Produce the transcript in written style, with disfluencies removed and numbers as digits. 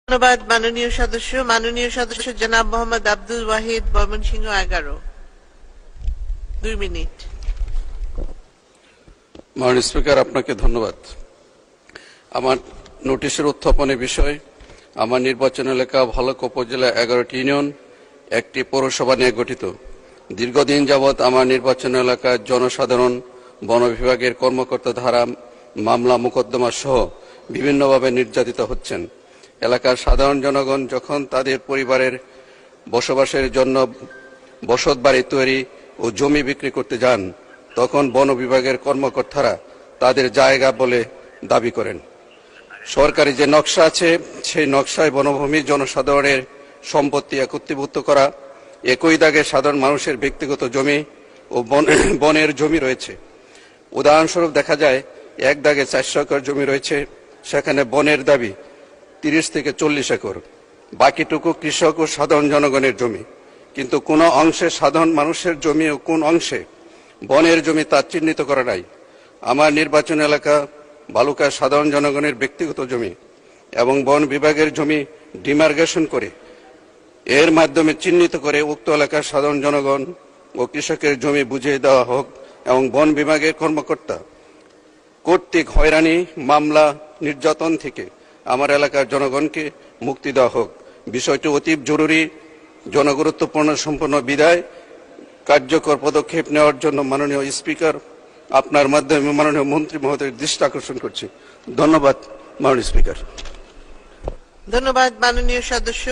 ধন্যবাদ মাননীয় সদস্য জনাব মোহাম্মদ আব্দুল ওয়াহিদ, ময়মনসিংহ 11। 2 মিনিট। মাননীয় স্পিকার, আপনাকে ধন্যবাদ। আমার নোটিশের উত্থাপনের বিষয়, আমার নির্বাচন এলাকা ভালুকা উপজেলা 11টি ইউনিয়ন, একটি পৌরসভা নিয়ে গঠিত। দীর্ঘদিন যাবৎ আমার নির্বাচন এলাকার জনসাধারণ বন বিভাগের কর্মকর্তা ধারা মামলা মোকদ্দমা সহ বিভিন্নভাবে নির্যাতিত হচ্ছেন। এলাকার সাধারণ জনগণ যখন তাদের পরিবারের বসবাসের জন্য বসত বাড়ি তৈরি ও জমি বিক্রি করতে যান, তখন বন বিভাগের কর্মকর্তারা তাদের জায়গা বলে দাবি করেন। সরকারি যে নকশা আছে, সেই নকশায় বনভূমি জনসাধারণের সম্পত্তি একত্রীভূত করা। একই দাগে সাধারণ মানুষের ব্যক্তিগত জমি ও বনের জমি রয়েছে। উদাহরণস্বরূপ দেখা যায়, এক দাগে 400 একর জমি রয়েছে, সেখানে বনের দাবি 30 থেকে 40 একর, বাকিটুকু কৃষক ও সাধারণ জনগণের জমি। কিন্তু কোন অংশে সাধারণ মানুষের জমি ও কোন অংশে বনের জমি তা চিহ্নিত করা নাই। আমার নির্বাচন এলাকা ভালুকার সাধারণ জনগণের ব্যক্তিগত জমি এবং বন বিভাগের জমি ডিমার্কেশন করে এর মাধ্যমে চিহ্নিত করে উক্ত এলাকার সাধারণ জনগণ ও কৃষকের জমি বুঝিয়ে দেওয়া হোক এবং বন বিভাগের কর্মকর্তা কর্তৃক হয়রানি, মামলা, নির্যাতন থেকে আমার এলাকার জনগণকে মুক্তি দেওয়া হোক। বিষয়টি অতীব জরুরি, জনগুরুত্বপূর্ণ সম্পন্ন বিধায় কার্যকর পদক্ষেপ নেওয়ার জন্য মাননীয় স্পিকার আপনার মাধ্যমে মাননীয় মন্ত্রী মহোদয়ের দৃষ্টি আকর্ষণ করছি। ধন্যবাদ মাননীয় স্পিকার। ধন্যবাদ মাননীয় সদস্য।